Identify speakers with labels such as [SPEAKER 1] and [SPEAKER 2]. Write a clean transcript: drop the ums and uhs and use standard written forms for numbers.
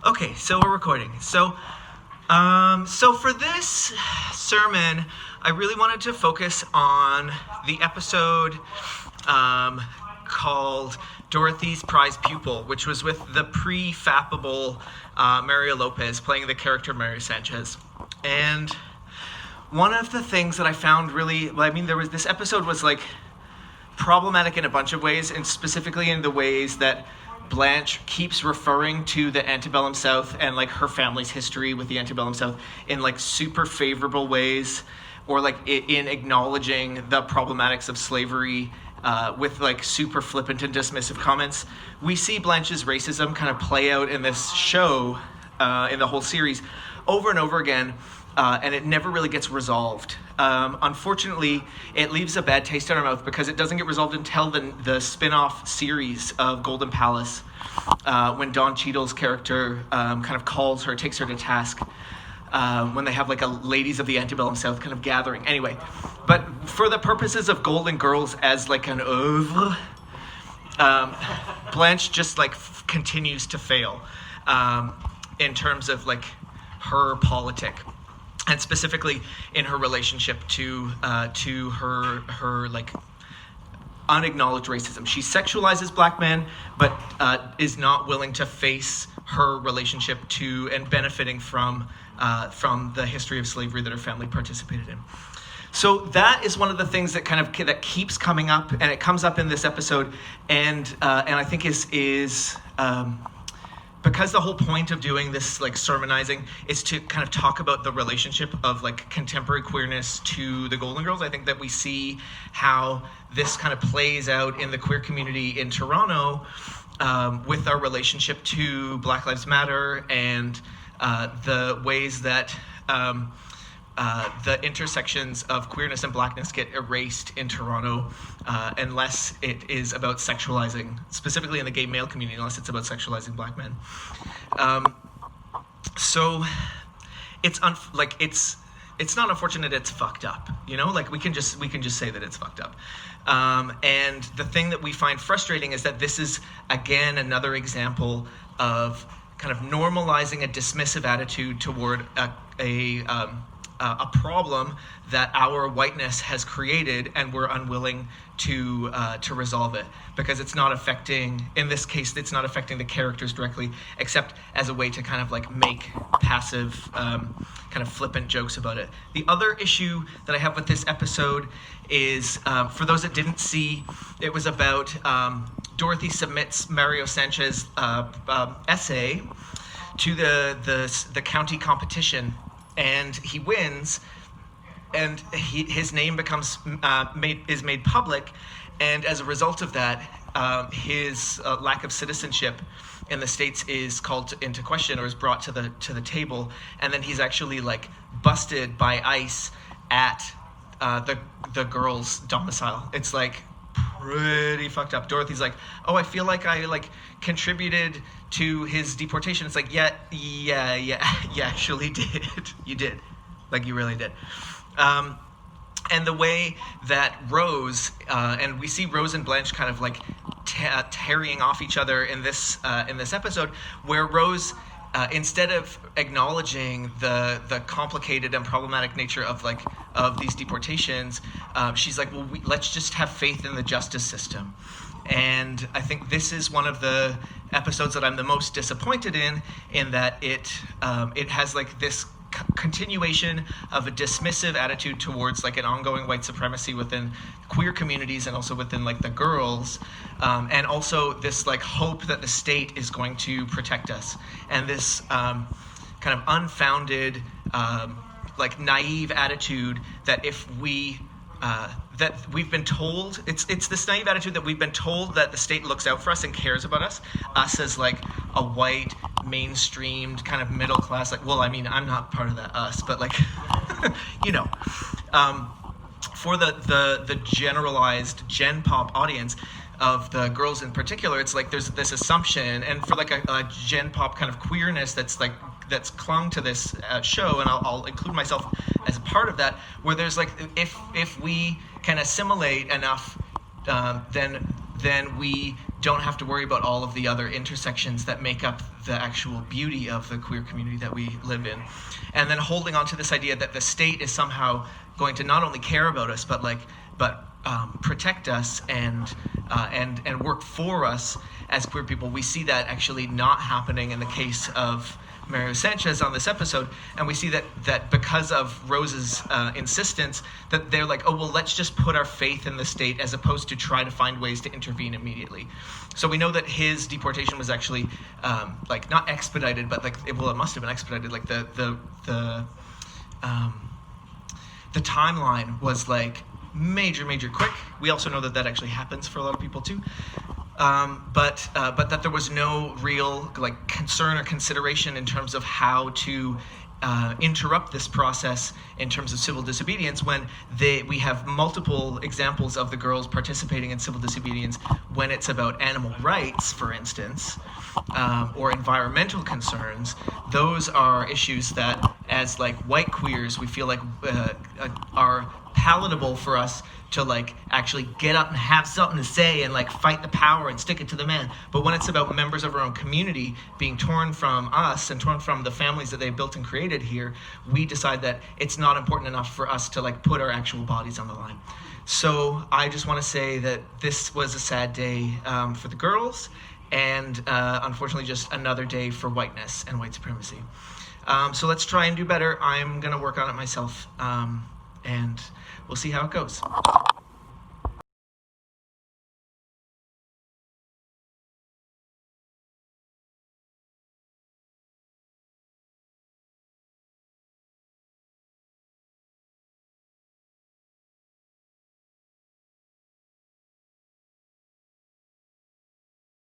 [SPEAKER 1] Okay, so we're recording. So for this sermon, I really wanted to focus on the episode called Dorothy's Prized Pupil, which was with the pre-fappable Mario Lopez playing the character Mario Sanchez. And one of the things that I found really, this episode was like problematic in a bunch of ways, and specifically in the ways that Blanche keeps referring to the antebellum South and like her family's history with the antebellum South in like super favorable ways, or like in acknowledging the problematics of slavery with like super flippant and dismissive comments. We see Blanche's racism kind of play out in this show, in the whole series, over and over again, and it never really gets resolved. Unfortunately, it leaves a bad taste in our mouth because it doesn't get resolved until the spin-off series of Golden Palace, when Don Cheadle's character kind of calls her, takes her to task, when they have like a Ladies of the Antebellum South kind of gathering. Anyway, but for the purposes of Golden Girls as like an oeuvre, Blanche just like continues to fail in terms of like her politic. And specifically in her relationship to her like unacknowledged racism. She sexualizes black men, but is not willing to face her relationship to and benefiting from the history of slavery that her family participated in. So that is one of the things that that keeps coming up, and it comes up in this episode, and I think is because the whole point of doing this like sermonizing is to kind of talk about the relationship of like contemporary queerness to the Golden Girls. I think that we see how this kind of plays out in the queer community in Toronto, with our relationship to Black Lives Matter and the ways that the intersections of queerness and blackness get erased in Toronto, unless it is about sexualizing, specifically in the gay male community, unless it's about sexualizing black men. So it's not unfortunate, it's fucked up, you know? Like we can just say that it's fucked up. And the thing that we find frustrating is that this is again another example of kind of normalizing a dismissive attitude toward a problem that our whiteness has created, and we're unwilling to resolve it because it's not affecting, in this case, it's not affecting the characters directly, except as a way to kind of like make passive, kind of flippant jokes about it. The other issue that I have with this episode is, for those that didn't see, it was about Dorothy submits Mario Sanchez's essay to the county competition, and he wins, and his name becomes is made public, and as a result of that, his lack of citizenship in the States is called into question, or is brought to the table, and then he's actually like busted by ICE at the girl's domicile. It's like pretty fucked up. Dorothy's like, oh, I feel like I like contributed to his deportation. It's like, yeah, you actually did. You did. Like, you really did. And the way that Rose, and we see Rose and Blanche kind of like tearing off each other in this episode, where Rose, instead of acknowledging the complicated and problematic nature of these deportations, she's like, well, let's just have faith in the justice system. And I think this is one of the episodes that I'm the most disappointed in that it has like this continuation of a dismissive attitude towards like an ongoing white supremacy within queer communities, and also within like the girls, and also this like hope that the state is going to protect us, and this kind of unfounded like naive attitude that if we that we've been told, it's this naive attitude that we've been told that the state looks out for us and cares about us as like a white, mainstreamed, kind of middle class, like, well, I mean, I'm not part of that us, but like, you know, for the generalized Gen Pop audience of the girls in particular, it's like there's this assumption, and for like a Gen Pop kind of queerness that's clung to this show, and I'll include myself as a part of that, where there's like, if we can assimilate enough, then then we don't have to worry about all of the other intersections that make up the actual beauty of the queer community that we live in. And then holding on to this idea that the state is somehow going to not only care about us, but protect us and work for us as queer people. We see that actually not happening in the case of Mario Sanchez on this episode, and we see that because of Rose's insistence, that they're like, oh, well, let's just put our faith in the state as opposed to try to find ways to intervene immediately. So we know that his deportation was actually not expedited, but it must have been expedited. Like the timeline was like major quick. We also know that actually happens for a lot of people too. But that there was no real concern or consideration in terms of how to interrupt this process in terms of civil disobedience when we have multiple examples of the girls participating in civil disobedience when it's about animal rights, for instance, or environmental concerns. Those are issues that, as white queers, we feel are palatable for us to actually get up and have something to say and fight the power and stick it to the man. But when it's about members of our own community being torn from us and torn from the families that they've built and created here, we decide that it's not important enough for us to put our actual bodies on the line. So I just want to say that this was a sad day for the girls, and unfortunately just another day for whiteness and white supremacy. So let's try and do better. I'm going to work on it myself. And we'll see how it goes.